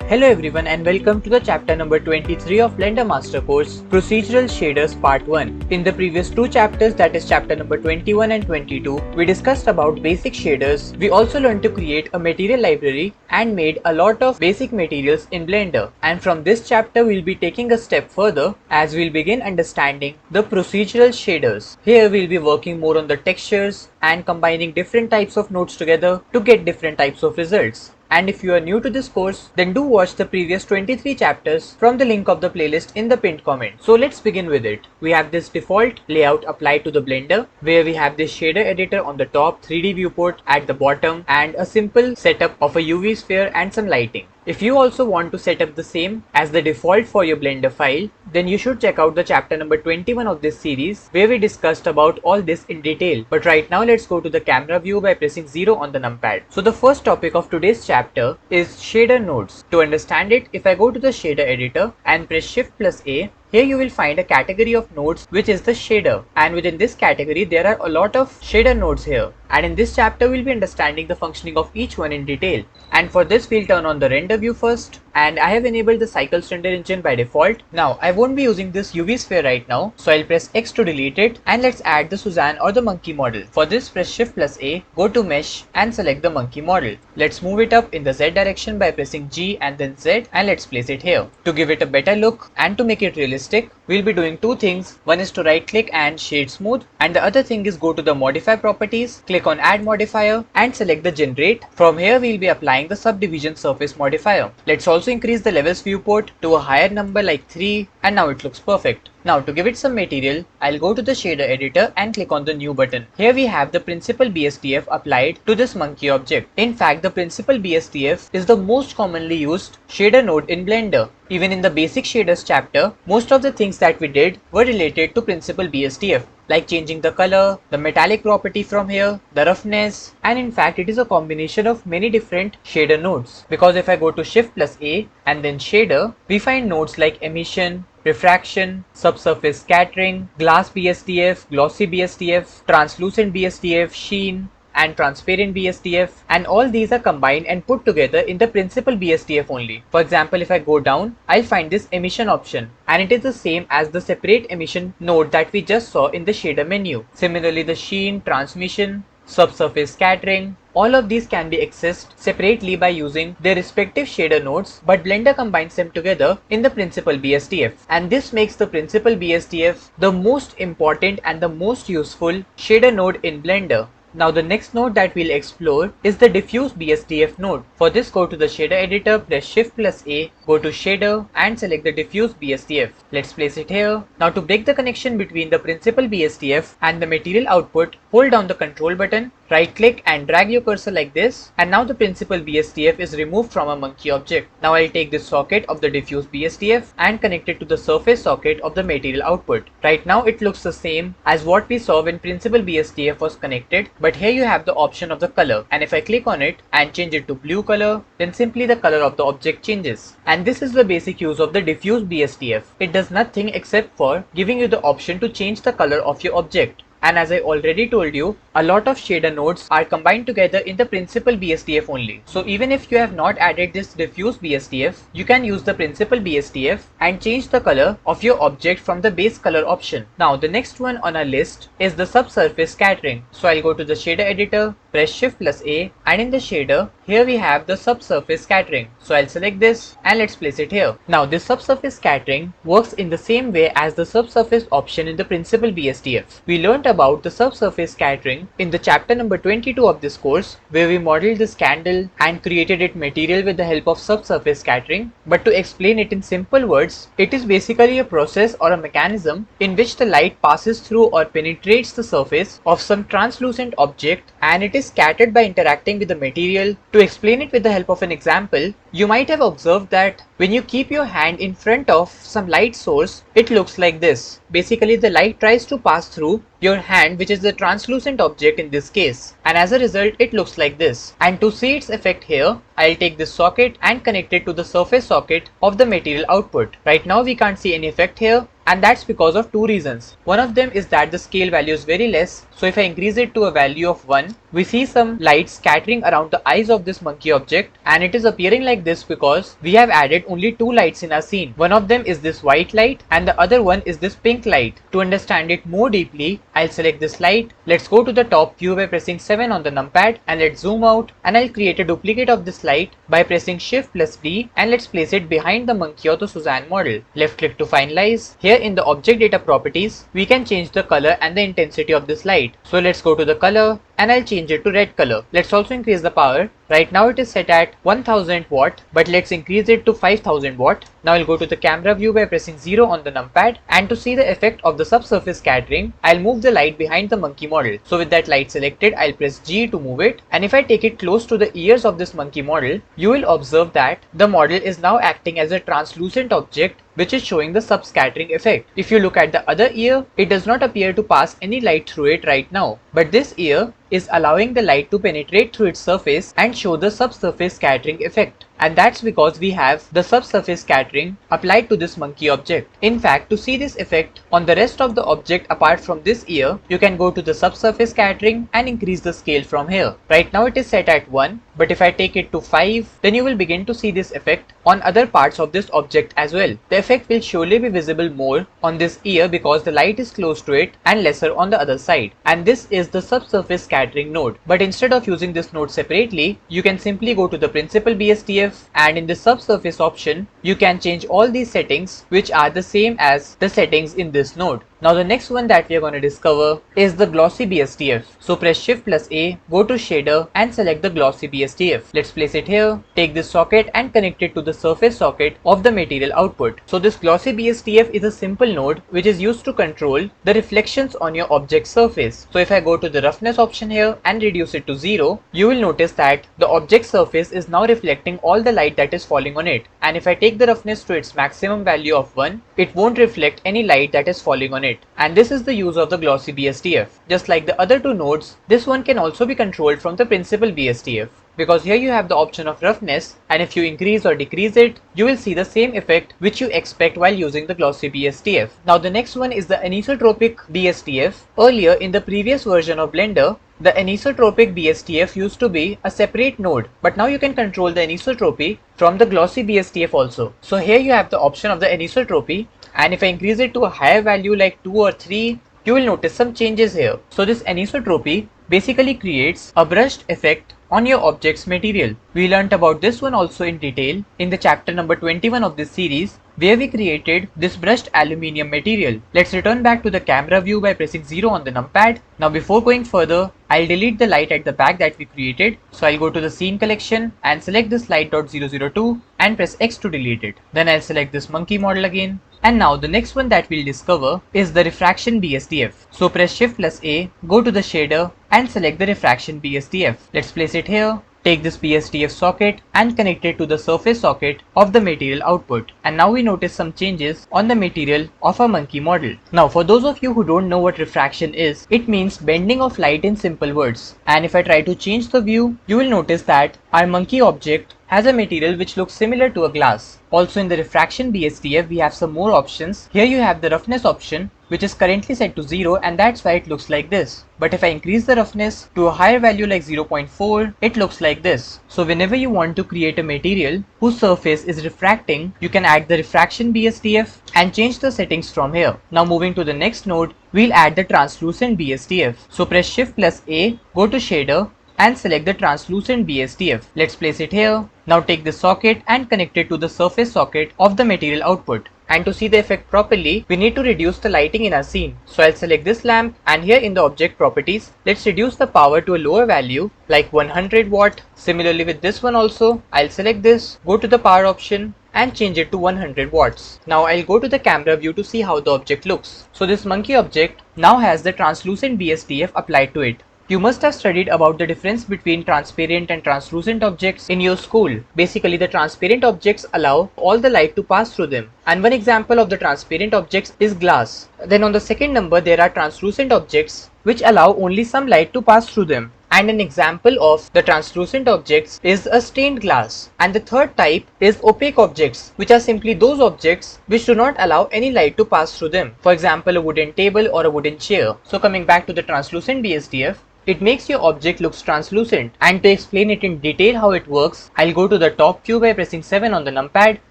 Hello everyone and welcome to the chapter number 23 of Blender Master Course Procedural Shaders Part 1. In the previous two chapters, that is chapter number 21 and 22, we discussed about basic shaders. We also learned to create a material library and made a lot of basic materials in Blender. And from this chapter we'll be taking a step further as we'll begin understanding the procedural shaders. Here we'll be working more on the textures and combining different types of nodes together to get different types of results. And if you are new to this course, then do watch the previous 23 chapters from the link of the playlist in the pinned comment. So let's begin with it. We have this default layout applied to the Blender, where we have this shader editor on the top, 3D viewport at the bottom, and a simple setup of a UV sphere and some lighting. If you also want to set up the same as the default for your Blender file, then you should check out the chapter number 21 of this series where we discussed about all this in detail. But right now let's go to the camera view by pressing 0 on the numpad. So the first topic of today's chapter is shader nodes. To understand it, if I go to the shader editor and press Shift plus A, here you will find a category of nodes which is the shader, and within this category there are a lot of shader nodes here, and in this chapter we'll be understanding the functioning of each one in detail. And for this we'll turn on the render view first, and I have enabled the Cycles render engine by default. Now I won't be using this UV sphere right now, so I'll press X to delete it, and let's add the Suzanne or the monkey model. For this press Shift plus A, go to mesh and select the monkey model. Let's move it up in the Z direction by pressing G and then Z, and let's place it here. To give it a better look and to make it realistic, we'll be doing two things. One is to right click and shade smooth, and the other thing is go to the modify properties, click on add modifier and select the generate. From here we'll be applying the subdivision surface modifier. Let's also increase the levels viewport to a higher number like 3, and now it looks perfect. Now to give it some material, I'll go to the shader editor and click on the new button. Here we have the principal BSDF applied to this monkey object. In fact, the principal BSDF is the most commonly used shader node in Blender. Even in the basic shaders chapter, most of the things that we did were related to principal BSDF, like changing the color, the metallic property from here, the roughness, and in fact it is a combination of many different shader nodes. Because if I go to Shift plus A and then shader, we find nodes like emission, refraction, subsurface scattering, glass BSDF, glossy BSDF, translucent BSDF, sheen, and transparent BSDF, and all these are combined and put together in the principal BSDF only. For example, if I go down, I'll find this emission option, and it is the same as the separate emission node that we just saw in the shader menu. Similarly, the sheen, transmission, subsurface scattering, all of these can be accessed separately by using their respective shader nodes, but Blender combines them together in the principal BSDF. And this makes the principal BSDF the most important and the most useful shader node in Blender. Now the next node that we'll explore is the diffuse BSDF node. For this, go to the shader editor, press Shift plus A, go to shader and select the diffuse BSDF. Let's place it here. Now to break the connection between the principal BSDF and the material output, hold down the control button, right click and drag your cursor like this, and now the principal BSDF is removed from a monkey object. Now I'll take this socket of the diffuse BSDF and connect it to the surface socket of the material output. Right now it looks the same as what we saw when principal BSDF was connected, but here you have the option of the color, and if I click on it and change it to blue color, then simply the color of the object changes. And this is the basic use of the diffuse BSDF. It does nothing except for giving you the option to change the color of your object. And as I already told you, a lot of shader nodes are combined together in the principal BSDF only. So even if you have not added this diffuse BSDF, you can use the principal BSDF and change the color of your object from the base color option. Now the next one on our list is the subsurface scattering. So I'll go to the shader editor, press Shift plus A, and in the shader, here we have the subsurface scattering. So I'll select this and let's place it here. Now this subsurface scattering works in the same way as the subsurface option in the principal BSDF. We learned about the subsurface scattering in the chapter number 22 of this course, where we modeled this candle and created it material with the help of subsurface scattering. But to explain it in simple words, it is basically a process or a mechanism in which the light passes through or penetrates the surface of some translucent object, and it is scattered by interacting with the material. To explain it with the help of an example, you might have observed that when you keep your hand in front of some light source, it looks like this. Basically, the light tries to pass through your hand, which is the translucent object in this case, and as a result it looks like this. And to see its effect here, I'll take this socket and connect it to the surface socket of the material output. Right now we can't see any effect here, and that's because of two reasons. One of them is that the scale value is very less, so if I increase it to a value of 1, we see some light scattering around the eyes of this monkey object, and it is appearing like this because we have added only two lights in our scene. One of them is this white light and the other one is this pink light. To understand it more deeply, I'll select this light. Let's go to the top view by pressing 7 on the numpad, and let's zoom out, and I'll create a duplicate of this light by pressing Shift plus D, and let's place it behind the monkey or the Suzanne model. Left click to finalize. Here in the object data properties, we can change the color and the intensity of this light. So let's go to the color, and I'll change it to red color. Let's also increase the power. Right now it is set at 1000 watt, but let's increase it to 5000 watt. Now I'll go to the camera view by pressing 0 on the numpad, and to see the effect of the subsurface scattering, I'll move the light behind the monkey model. So with that light selected, I'll press G to move it, and if I take it close to the ears of this monkey model, you will observe that the model is now acting as a translucent object which is showing the subscattering effect. If you look at the other ear, it does not appear to pass any light through it right now, but this ear is allowing the light to penetrate through its surface and show the subsurface scattering effect. And that's because we have the subsurface scattering applied to this monkey object. In fact, to see this effect on the rest of the object apart from this ear, you can go to the subsurface scattering and increase the scale from here. Right now it is set at 1, but if I take it to 5, then you will begin to see this effect on other parts of this object as well. The effect will surely be visible more on this ear because the light is close to it and lesser on the other side. And this is the subsurface scattering node. But instead of using this node separately, you can simply go to the principal BSDF, and in the subsurface option, you can change all these settings which are the same as the settings in this node. Now the next one that we are going to discover is the glossy BSDF. So press Shift plus A, go to shader and select the glossy BSDF. Let's place it here, take this socket and connect it to the surface socket of the material output. So this glossy BSDF is a simple node which is used to control the reflections on your object surface. So if I go to the roughness option here and reduce it to 0, you will notice that the object surface is now reflecting all the light that is falling on it. And if I take the roughness to its maximum value of 1, it won't reflect any light that is falling on it. And this is the use of the glossy BSDF. Just like the other two nodes, this one can also be controlled from the principal BSDF. Because here you have the option of roughness, and if you increase or decrease it, you will see the same effect which you expect while using the glossy BSDF. Now the next one is the anisotropic BSDF. Earlier in the previous version of Blender, the anisotropic BSDF used to be a separate node, but now you can control the anisotropy from the glossy BSDF also. So here you have the option of the anisotropy, and if I increase it to a higher value like 2 or 3, you will notice some changes here. So this anisotropy basically creates a brushed effect on your object's material. We learnt about this one also in detail in the chapter number 21 of this series, where we created this brushed aluminium material. Let's return back to the camera view by pressing 0 on the numpad. Now before going further, I'll delete the light at the back that we created. So I'll go to the scene collection and select this light.002 and press X to delete it. Then I'll select this monkey model again. And now the next one that we'll discover is the refraction BSDF. So press Shift plus A, go to the shader and select the refraction BSDF. Let's place it here. Take this BSDF socket and connect it to the surface socket of the material output. And now we notice some changes on the material of our monkey model. Now for those of you who don't know what refraction is, it means bending of light in simple words. And if I try to change the view, you will notice that our monkey object has a material which looks similar to a glass. Also in the refraction BSDF, we have some more options. Here you have the roughness option, which is currently set to 0, and that's why it looks like this. But if I increase the roughness to a higher value like 0.4, it looks like this. So whenever you want to create a material whose surface is refracting, you can add the refraction BSDF and change the settings from here. Now moving to the next node, we'll add the translucent BSDF. So press Shift plus A, go to shader and select the translucent BSDF. Let's place it here. Now take the socket and connect it to the surface socket of the material output. And to see the effect properly, we need to reduce the lighting in our scene. So I'll select this lamp, and here in the object properties, let's reduce the power to a lower value like 100 watt. Similarly with this one also, I'll select this, go to the power option and change it to 100 watts. Now I'll go to the camera view to see how the object looks. So this monkey object now has the translucent BSDF applied to it. You must have studied about the difference between transparent and translucent objects in your school. Basically, the transparent objects allow all the light to pass through them. And one example of the transparent objects is glass. Then on the second number, there are translucent objects which allow only some light to pass through them. And an example of the translucent objects is a stained glass. And the third type is opaque objects, which are simply those objects which do not allow any light to pass through them. For example, a wooden table or a wooden chair. So coming back to the translucent BSDF, It makes your object looks translucent. And to explain it in detail how it works, I'll go to the top view by pressing 7 on the numpad,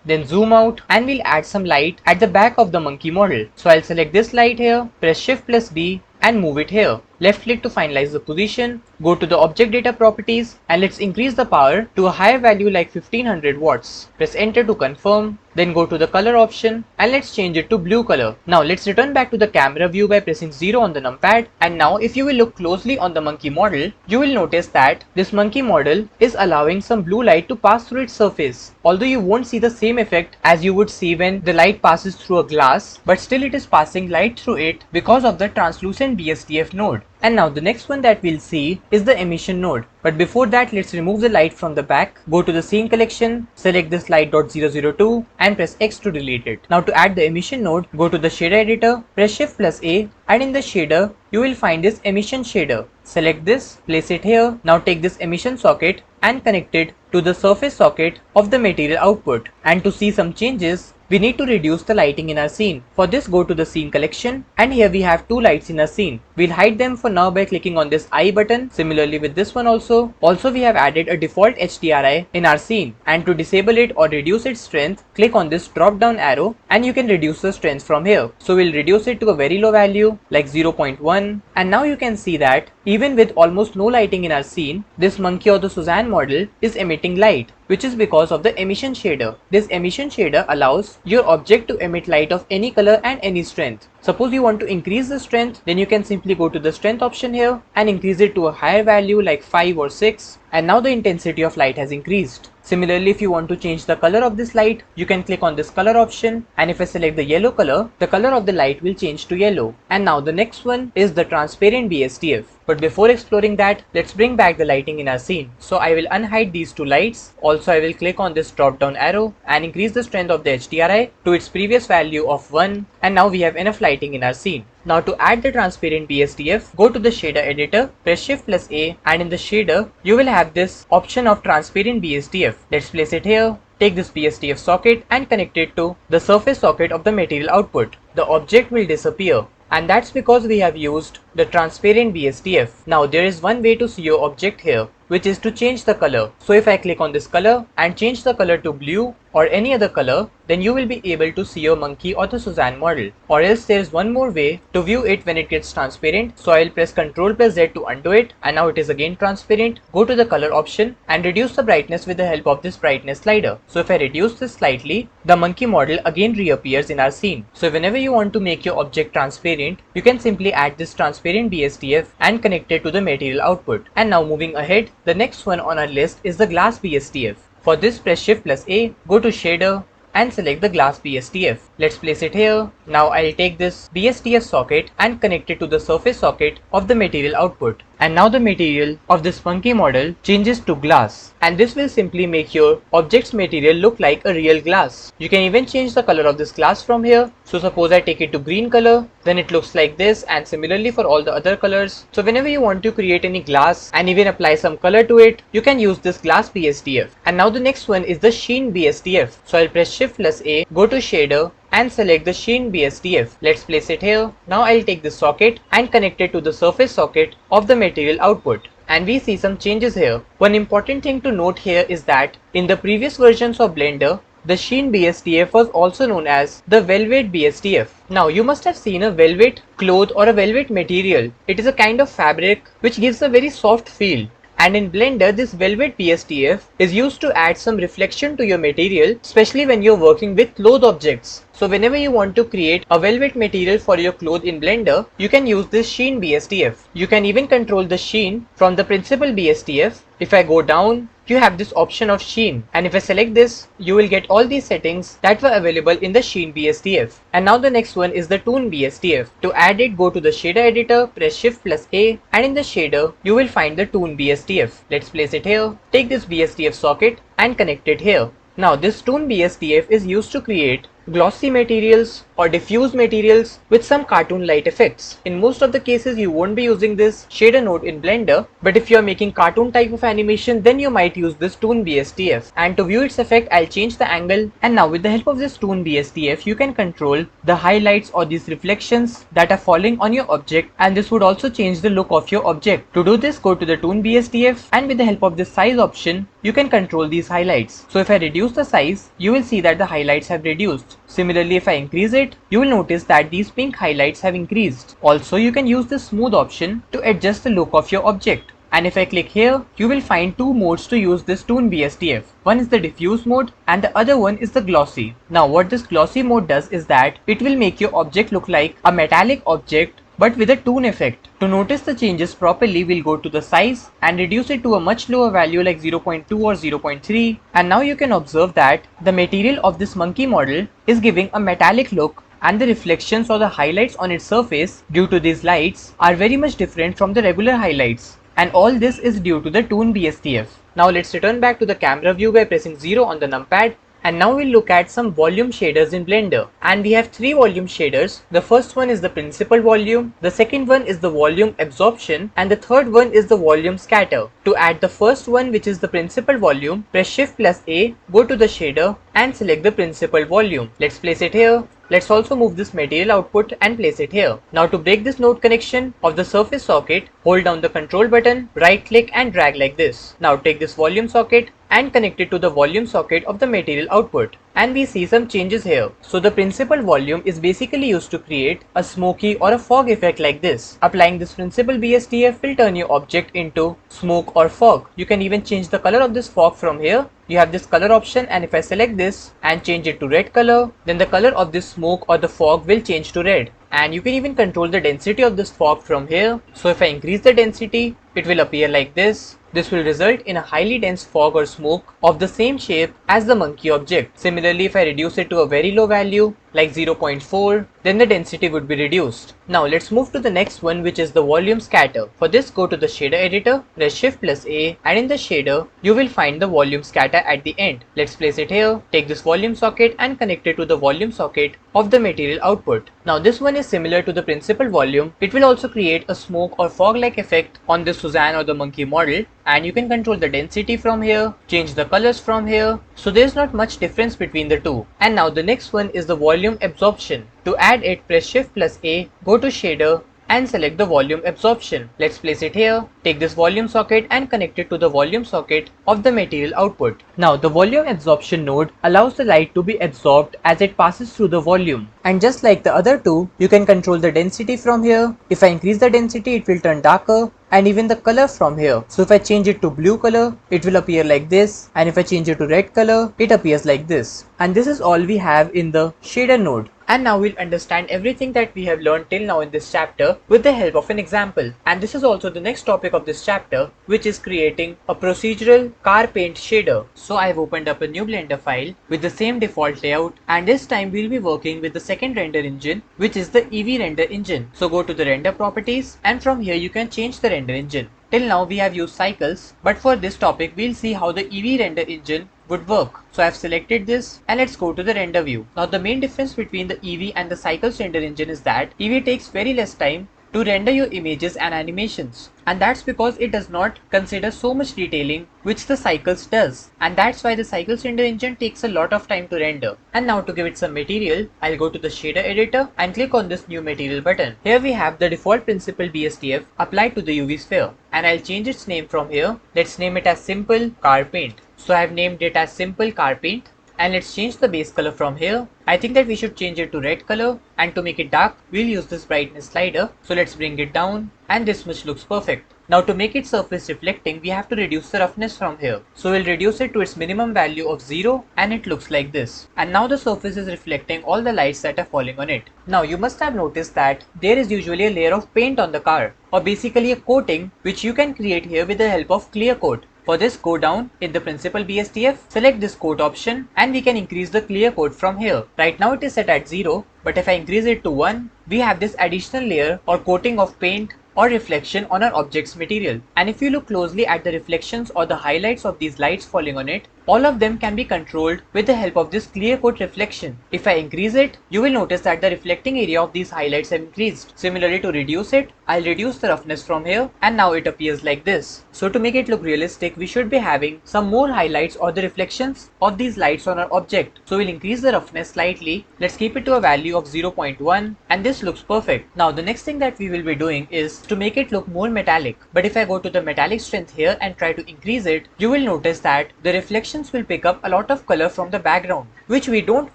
then zoom out, and we'll add some light at the back of the monkey model. So I'll select this light here, press Shift plus B, and move it here. Left click to finalize the position, go to the object data properties, and let's increase the power to a higher value like 1500 watts. Press enter to confirm, then go to the color option and let's change it to blue color. Now let's return back to the camera view by pressing 0 on the numpad, and now if you will look closely on the monkey model, you will notice that this monkey model is allowing some blue light to pass through its surface. Although you won't see the same effect as you would see when the light passes through a glass, but still it is passing light through it because of the translucent BSDF node. And now the next one that we'll see is the emission node. But before that, let's remove the light from the back, go to the scene collection, select this light.002 and press X to delete it. Now to add the emission node, go to the shader editor, press Shift plus A, and in the shader, you will find this emission shader. Select this, place it here. Now take this emission socket and connect it to the surface socket of the material output. And to see some changes, we need to reduce the lighting in our scene. For this, go to the scene collection, and here we have two lights in our scene. We'll hide them for now by clicking on this I button. Similarly with this one also. Also we have added a default HDRI in our scene, and to disable it or reduce its strength, click on this drop down arrow and you can reduce the strength from here. So we'll reduce it to a very low value like 0.1, and now you can see that even with almost no lighting in our scene, this monkey or the Suzanne model is emitting light, which is because of the emission shader. This emission shader allows your object to emit light of any color and any strength. Suppose you want to increase the strength, then you can simply go to the strength option here and increase it to a higher value like 5 or 6, and now the intensity of light has increased. Similarly, if you want to change the color of this light, you can click on this color option, and if I select the yellow color, the color of the light will change to yellow. And now the next one is the transparent BSDF. But before exploring that, let's bring back the lighting in our scene. So I will unhide these two lights. Also I will click on this drop down arrow and increase the strength of the HDRI to its previous value of 1, and now we have enough lighting in our scene. Now to add the transparent BSDF, go to the shader editor, press Shift plus A, and in the shader, you will have this option of transparent BSDF. Let's place it here. Take this BSDF socket and connect it to the surface socket of the material output. The object will disappear. And that's because we have used the transparent BSDF. Now there is one way to see your object here, which is to change the color. So if I click on this color and change the color to blue or any other color, then you will be able to see your monkey or the Suzanne model. Or else there is one more way to view it when it gets transparent. So I will press Ctrl plus Z to undo it, and now it is again transparent. Go to the color option and reduce the brightness with the help of this brightness slider. So if I reduce this slightly, the monkey model again reappears in our scene. So whenever you want to make your object transparent, you can simply add this transparent BSDF and connect it to the material output. And now moving ahead, the next one on our list is the glass BSDF. For this, press Shift plus A, go to shader and select the glass BSDF. Let's place it here. Now I'll take this BSDF socket and connect it to the surface socket of the material output. And now the material of this monkey model changes to glass, and this will simply make your object's material look like a real glass. You can even change the color of this glass from here. So suppose I take it to green color, then it looks like this, and similarly for all the other colors. So whenever you want to create any glass and even apply some color to it, you can use this glass BSDF. And now the next one is the sheen BSDF. So I'll press Shift plus A, go to shader and select the sheen BSDF. Let's place it here. Now I'll take this socket and connect it to the surface socket of the material output. And we see some changes here. One important thing to note here is that in the previous versions of Blender, the sheen BSDF was also known as the velvet BSDF. Now you must have seen a velvet cloth or a velvet material. It is a kind of fabric which gives a very soft feel. And in Blender, this velvet BSDF is used to add some reflection to your material, especially when you're working with cloth objects. So whenever you want to create a velvet material for your cloth in Blender, you can use this sheen BSDF. You can even control the sheen from the principal BSDF. If I go down, you have this option of sheen, and if I select this, you will get all these settings that were available in the sheen BSDF. And now the next one is the toon BSDF. To add it, go to the shader editor, press Shift plus A, and in the shader, you will find the toon BSDF. Let's place it here. Take this BSDF socket and connect it here. Now this toon BSDF is used to create glossy materials or diffuse materials with some cartoon light effects. In most of the cases you won't be using this shader node in Blender, but if you are making cartoon type of animation, then you might use this Toon BSDF. And to view its effect, I'll change the angle, and now with the help of this Toon BSDF you can control the highlights or these reflections that are falling on your object, and this would also change the look of your object. To do this, go to the Toon BSDF, and with the help of this size option you can control these highlights. So if I reduce the size, you will see that the highlights have reduced. Similarly, if I increase it, you will notice that these pink highlights have increased. Also, you can use the smooth option to adjust the look of your object. And if I click here, you will find two modes to use this Toon BSDF. One is the diffuse mode and the other one is the glossy. Now what this glossy mode does is that it will make your object look like a metallic object but with a toon effect. To notice the changes properly, we'll go to the size and reduce it to a much lower value like 0.2 or 0.3, and now you can observe that the material of this monkey model is giving a metallic look, and the reflections or the highlights on its surface due to these lights are very much different from the regular highlights, and all this is due to the Toon BSDF. Now let's return back to the camera view by pressing 0 on the numpad. And now we'll look at some volume shaders in Blender. And we have three volume shaders. The first one is the principal volume, the second one is the volume absorption, and the third one is the volume scatter. To add the first one, which is the principal volume, press Shift plus A, go to the shader and select the principal volume. Let's place it here. Let's also move this material output and place it here. Now to break this node connection of the surface socket, hold down the control button, right click and drag like this. Now take this volume socket and connect it to the volume socket of the material output. And we see some changes here. So the principal volume is basically used to create a smoky or a fog effect like this. Applying this principal BSDF will turn your object into smoke or fog. You can even change the color of this fog from here. You have this color option, and if I select this and change it to red color, then the color of this smoke or the fog will change to red. And you can even control the density of this fog from here. So if I increase the density, it will appear like this. This will result in a highly dense fog or smoke of the same shape as the monkey object. Similarly, if I reduce it to a very low value like 0.4, then the density would be reduced. Now let's move to the next one, which is the volume scatter. For this, go to the shader editor, press Shift plus A, and in the shader you will find the volume scatter at the end. Let's place it here. Take this volume socket and connect it to the volume socket of the material output. Now this one is similar to the principal volume. It will also create a smoke or fog like effect on the Suzanne or the monkey model, and you can control the density from here, change the colors from here. So there's not much difference between the two. And now the next one is the volume absorption. To add it, press Shift plus A, go to shader and select the volume absorption. Let's place it here. Take this volume socket and connect it to the volume socket of the material output. Now the volume absorption node allows the light to be absorbed as it passes through the volume. And just like the other two, you can control the density from here. If I increase the density, it will turn darker, and even the color from here. So if I change it to blue color, it will appear like this, and if I change it to red color, it appears like this. And this is all we have in the shader node. And now we'll understand everything that we have learned till now in this chapter with the help of an example. And this is also the next topic of this chapter, which is creating a procedural car paint shader. So I've opened up a new Blender file with the same default layout, and this time we'll be working with the second render engine, which is the Eevee render engine. So go to the render properties, and from here you can change the render engine. Till now we have used cycles, but for this topic we'll see how the Eevee render engine would work. So I've selected this, and let's go to the render view. Now the main difference between the Eevee and the Cycles render engine is that Eevee takes very less time to render your images and animations, and that's because it does not consider so much detailing which the Cycles does, and that's why the Cycles render engine takes a lot of time to render. And now to give it some material, I'll go to the shader editor and click on this new material button. Here we have the default principal BSDF applied to the UV sphere, and I'll change its name from here. Let's name it as Simple Car Paint. So I've named it as Simple Car Paint, and let's change the base color from here. I think that we should change it to red color, and to make it dark, we'll use this brightness slider. So let's bring it down, and this much looks perfect. Now to make it surface reflecting, we have to reduce the roughness from here. So we'll reduce it to its minimum value of 0, and it looks like this. And now the surface is reflecting all the lights that are falling on it. Now you must have noticed that there is usually a layer of paint on the car, or basically a coating, which you can create here with the help of clear coat. For this, go down in the principal BSDF, select this coat option, and we can increase the clear coat from here. Right now it is set at 0, but if I increase it to 1, we have this additional layer or coating of paint or reflection on our object's material. And if you look closely at the reflections or the highlights of these lights falling on it, all of them can be controlled with the help of this clear coat reflection. If I increase it, you will notice that the reflecting area of these highlights have increased. Similarly, to reduce it, I'll reduce the roughness from here, and now it appears like this. So to make it look realistic, we should be having some more highlights or the reflections of these lights on our object. So we'll increase the roughness slightly. Let's keep it to a value of 0.1, and this looks perfect. Now the next thing that we will be doing is to make it look more metallic. But if I go to the metallic strength here and try to increase it, you will notice that the reflections will pick up a lot of color from the background, which we don't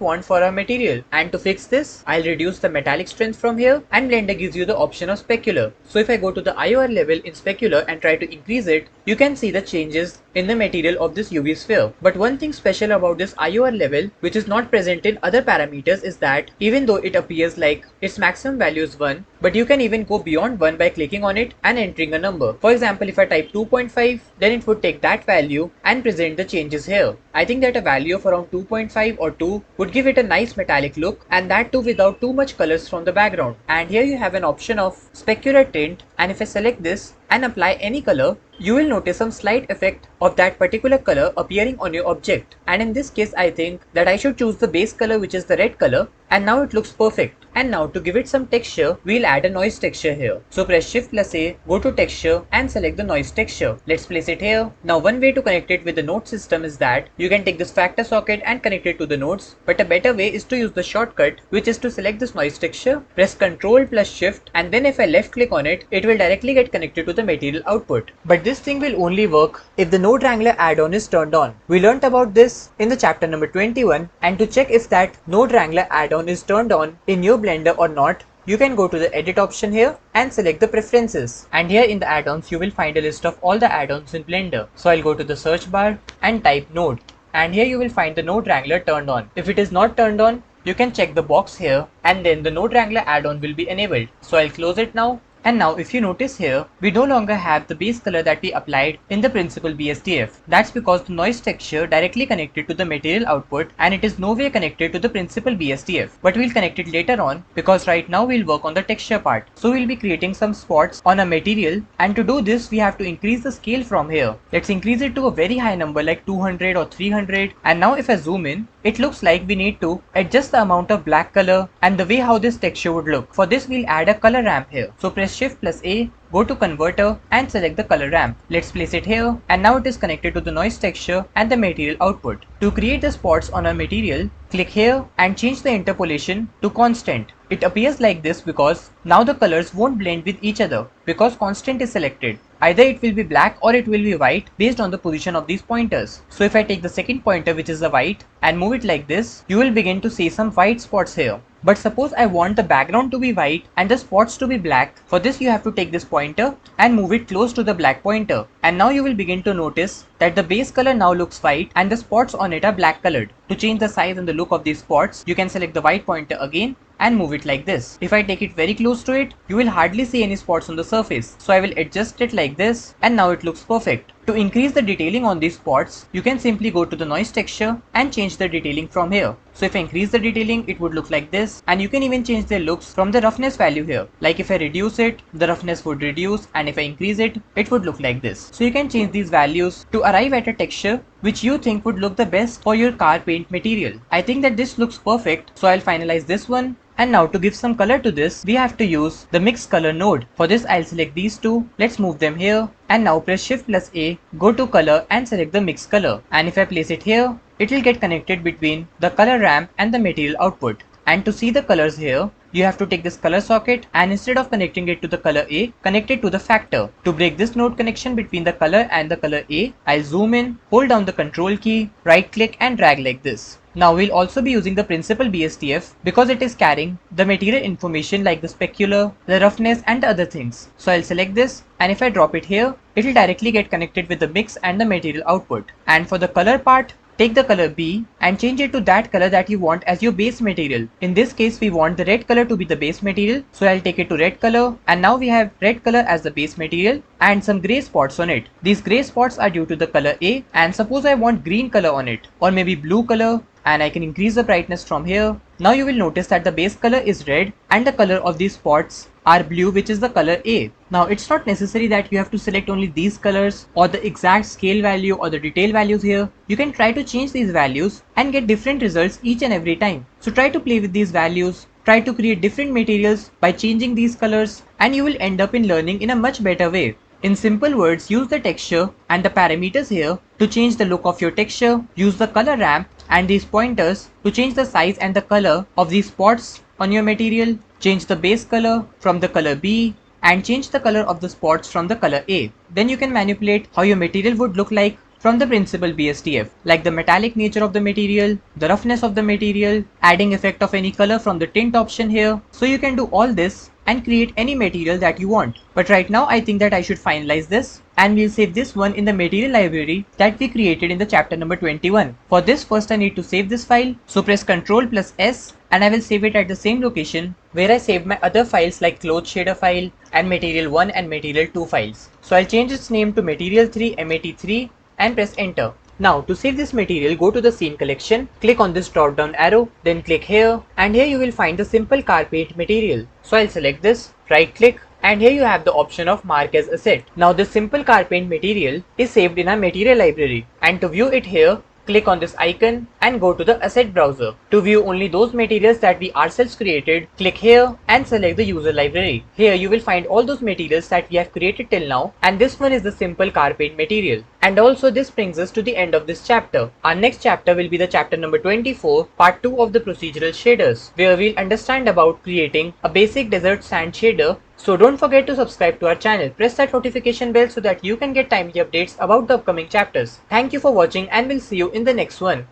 want for our material. And to fix this, I'll reduce the metallic strength from here, and Blender gives you the option of specular. So if I go to the IOR level in specular and try to increase it, you can see the changes in the material of this UV sphere. But one thing special about this IOR level, which is not present in other parameters, is that even though it appears like its maximum value is 1, but you can even go beyond 1 by clicking on it and entering a number. For example, if I type 2.5, then it would take that value and present the changes here. I think that a value of around 2.5 or 2 would give it a nice metallic look, and that too without too much colors from the background. And here you have an option of specular tint, and if I select this and apply any color, you will notice some slight effect of that particular color appearing on your object. And in this case, I think that I should choose the base color, which is the red color, and now it looks perfect. And now to give it some texture, we'll add a noise texture here. So press Shift plus A, go to texture and select the noise texture. Let's place it here. Now one way to connect it with the node system is that you can take this factor socket and connect it to the nodes, but a better way is to use the shortcut, which is to select this noise texture, press Ctrl plus Shift, and then if I left click on it, it will directly get connected to the material output. But this thing will only work if the Node Wrangler add-on is turned on. We learnt about this in the chapter number 21, and to check if that Node Wrangler add-on is turned on in your Blender or not, you can go to the edit option here and select the preferences. And here in the add-ons, you will find a list of all the add-ons in Blender. So I'll go to the search bar and type Node. And here you will find the Node Wrangler turned on. If it is not turned on, you can check the box here, and then the Node Wrangler add-on will be enabled. So I'll close it now. And now if you notice here, we no longer have the base color that we applied in the principal BSDF. That's because the noise texture directly connected to the material output, and it is no way connected to the principal BSDF. But we'll connect it later on, because right now we'll work on the texture part. So we'll be creating some spots on a material, and to do this we have to increase the scale from here. Let's increase it to a very high number like 200 or 300. And now if I zoom in, it looks like we need to adjust the amount of black color and the way how this texture would look. For this we'll add a color ramp here. So press Shift plus A, go to converter and select the color ramp. Let's place it here, and now it is connected to the noise texture and the material output. To create the spots on our material, click here and change the interpolation to constant. It appears like this because now the colors won't blend with each other because constant is selected. Either it will be black or it will be white based on the position of these pointers. So if I take the second pointer, which is the white, and move it like this, you will begin to see some white spots here. But suppose I want the background to be white and the spots to be black. For this you have to take this pointer and move it close to the black pointer. And now you will begin to notice that the base color now looks white and the spots on it are black colored. To change the size and the look of these spots, you can select the white pointer again and move it like this. If I take it very close to it, you will hardly see any spots on the surface. So I will adjust it like this, and now it looks perfect. To increase the detailing on these spots, you can simply go to the noise texture and change the detailing from here. So if I increase the detailing, it would look like this, and you can even change their looks from the roughness value here. Like if I reduce it, the roughness would reduce, and if I increase it, it would look like this. So you can change these values to arrive at a texture which you think would look the best for your car paint material. I think that this looks perfect, so I'll finalize this one. And now to give some color to this, we have to use the mix color node. For this I'll select these two, let's move them here, and now press Shift plus A, go to color and select the mix color. And if I place it here, it will get connected between the color ramp and the material output. And to see the colors here, you have to take this color socket and instead of connecting it to the color A, connect it to the factor. To break this node connection between the color and the color A, I'll zoom in, hold down the control key, right click and drag like this. Now we'll also be using the principal BSDF because it is carrying the material information like the specular, the roughness and other things. So I'll select this, and if I drop it here, it will directly get connected with the mix and the material output. And for the color part, take the color B and change it to that color that you want as your base material. In this case, we want the red color to be the base material. So I'll take it to red color, and now we have red color as the base material and some gray spots on it. These gray spots are due to the color A, and suppose I want green color on it or maybe blue color, and I can increase the brightness from here. Now you will notice that the base color is red and the color of these spots are blue, which is the color A. Now it's not necessary that you have to select only these colors or the exact scale value or the detail values here. You can try to change these values and get different results each and every time. So try to play with these values, try to create different materials by changing these colors, and you will end up in learning in a much better way. In simple words, use the texture and the parameters here to change the look of your texture. Use the color ramp and these pointers to change the size and the color of these spots on your material. Change the base color from the color B and change the color of the spots from the color A. Then you can manipulate how your material would look like from the principal BSDF, like the metallic nature of the material, the roughness of the material, adding effect of any color from the tint option here. So you can do all this and create any material that you want. But right now I think that I should finalize this, and we'll save this one in the material library that we created in the chapter number 21. For this, first I need to save this file. So press Ctrl+S and I will save it at the same location where I saved my other files like cloth shader file and material 1 and material 2 files. So I'll change its name to material 3 MAT3 and press enter. Now to save this material, go to the scene collection, click on this drop down arrow, then click here, and here you will find the simple car paint material. So I'll select this, right click, and here you have the option of mark as asset. Now this simple car paint material is saved in our material library, and to view it here, click on this icon and go to the asset browser. To view only those materials that we ourselves created, click here and select the user library. Here you will find all those materials that we have created till now, and this one is the simple car paint material. And also this brings us to the end of this chapter. Our next chapter will be the chapter number 24, part 2 of the procedural shaders, where we'll understand about creating a basic desert sand shader. So don't forget to subscribe to our channel, press that notification bell so that you can get timely updates about the upcoming chapters. Thank you for watching and we'll see you in the next one.